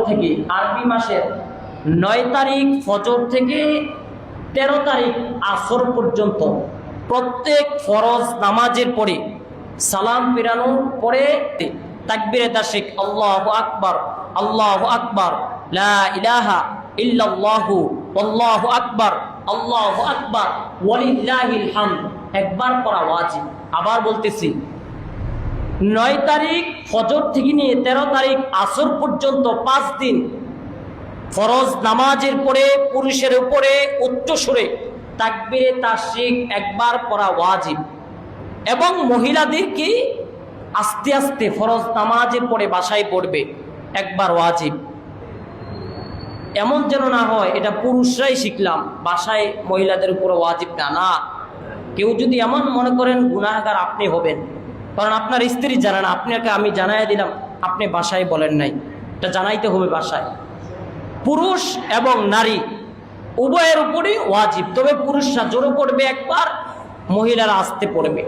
থেকে, আরবি মাসের 9 তারিখ ফজর থেকে 13 তারিখ আসর পর্যন্ত প্রত্যেক ফরজ নামাজের পরে সালাম ফিরানোর পরে তাকবীরে তাশরিক আল্লাহু আকবার, আল্লাহু আকবার, লা ইলাহা ইল্লাল্লাহু, আল্লাহু আকবার, আল্লাহু আকবার, ওয়ালিল্লাহিল হামদ একবার পড়া ওয়াজিব। আবার বলতেছি, 9 তারিখ ফজর থেকে নিয়ে 13 তারিখ আসর পর্যন্ত 5 দিন ফরজ নামাজের পরে পুরুষের উপরে উচ্চ সুরে তাকবীরে তাশরিক একবার পড়া ওয়াজিব, এবং মহিলাদেরকে আস্তে আস্তে ফরজ নামাজের পরে বাসায় পড়বে একবার ওয়াজিব। এমন যেন না হয় এটা পুরুষরাই শিখলাম, বাসায় মহিলাদের উপরে ওয়াজিব না। না, কেউ যদি এমন মনে করেন গুনাহগার আপনি হবেন, কারণ আপনার স্ত্রী জানে না, আপনাকে আমি জানাই দিলাম, আপনি বাসায় বলেন নাই, এটা জানাইতে হবে বাসায়। পুরুষ এবং নারী উভয়ের উপরই ওয়াজিব, তবে পুরুষরা জোরে পড়বে একবার, মহিলারা আস্তে পড়বে।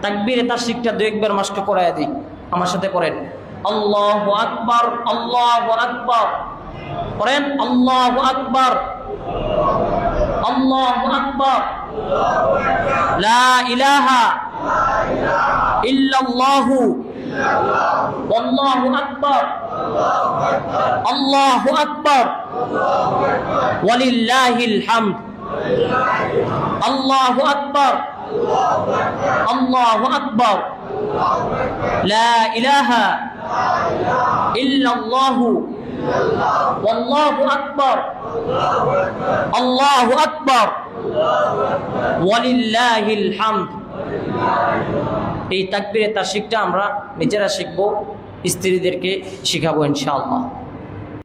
তাকবীরে তাশরিকটা 2-1 মাসকে করায় দিই, আমার সাথে পড়েন আল্লাহু আকবার, আল্লাহু আকবার, পড়েন আল্লাহু আকবার, আল্লাহু আকবার, লা ইলাহা ইল্লাল্লাহু, আল্লাহু আকবার, আল্লাহু আকবার, ওয়ালিল্লাহিল হামদ, আল্লাহু আকবার, আল্লাহু আকবার, লা ইলাহা ইল্লাল্লাহু, আল্লাহু আকবার, আল্লাহু আকবার, ওয়ালিল্লাহিল হামদ। এই তাকবীরে তাশরিকটা আমরা নিজেরা শিখবো, স্ত্রীদেরকে শিখাবো ইনশাআল্লাহ।